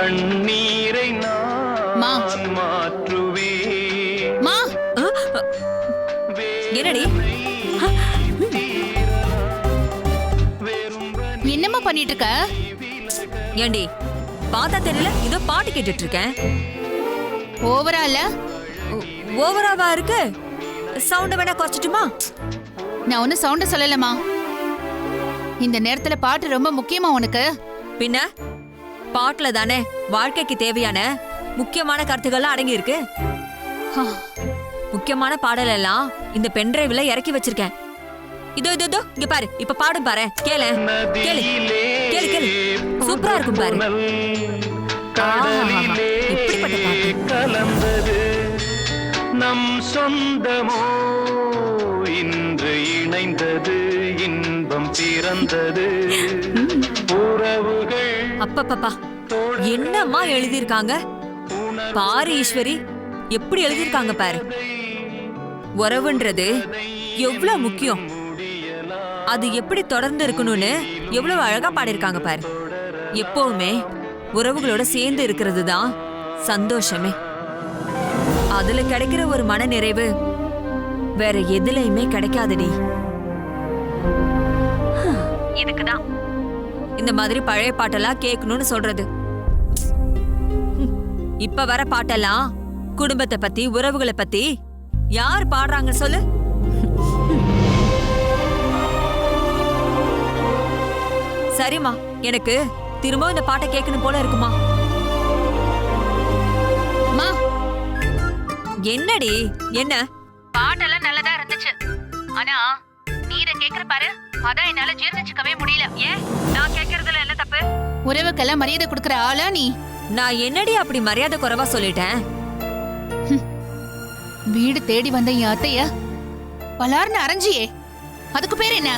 கண்ணீரை மா. நான் மாற்றுவேன். மா என்னடி என்னம்மா பண்ணிட்டு இருக்க? ஏண்டி பார்த்தா தெரியல, இதோ பாட்டு கேட்டுட்டு இருக்கேன். ஓவரா இல்ல? ஓவராவா இருக்கு? சவுண்ட வேணா குறைச்சிட்டுமா? நான் ஒன்னும் சவுண்ட சொல்லலமா. இந்த நேரத்துல பாட்டு ரொம்ப முக்கியமா உனக்கு? பின்ன பாட்டுல தானே வாழ்க்கைக்கு தேவையான முக்கியமான கருத்துக்கள்லாம் அடங்கி இருக்கு. முக்கியமான பாடல் எல்லாம் இந்த பென்டிரைவ்ல இறக்கி வச்சிருக்கேன். இதோ இதோ இதோ இங்க பாரு, இப்ப பாடும் பாரு, கேளு கேளு கேளு கேளு, சூப்பரா இருக்கும் பாரு. எப்படிப்பட்ட பாட்டு கலந்தது நம் சொந்தமோ இன்று இணைந்தது, இன்பம் பிறந்தது உறவுகள். அப்பப்பப்பா, என்னம்மா எழுதியிருக்காங்க பாரு ஈஸ்வரி, எப்படி எழுதியிருக்காங்க பாரு. உறவுன்றது எவ்வளவு முக்கியம், அது எப்படி தொடர்ந்து இருக்கணும்னு எவ்வளவு அழகா பாடியிருக்காங்க பாரு. எப்பவுமே உறவுகளோட சேர்ந்து இருக்கிறது தான் சந்தோஷமே. அதுல கிடைக்கிற ஒரு மன நிறைவு வேற எதுலயுமே கிடைக்காதடி. இதுக்குதான் இந்த மாதிரி பழைய பாட்டெல்லாம் கேட்கணும்னு சொல்றது. இப்ப வர பாட்டெல்லாம் குடும்பத்தை பத்தி உறவுகளை பத்தி யார் பாடுறாங்க சொல்லு? சரிம்மா, எனக்கு திரும்ப இந்த பாட்டை கேட்கணும் போல இருக்குமா. மா என்னடி என்ன? பாட்டெல்லாம் நல்லதா இருந்துச்சு, ஆனா நீர கேக்குற பாரு, அதான் என்னால ஜீர்ணிச்சுக்கவே முடியல. ஏன் நான் கேக்குறதுல என்ன தப்பு? உறவுக்கெல்லாம் மரியாதை கொடுக்கற ஆளா நீ? நான் என்னடி அப்படி மரியாதை குறைவா சொல்லிட்டேன்? வீடு தேடி வந்த என் அத்தைய பலார்னு அரைஞ்சியே, அதுக்கு பேர் என்ன?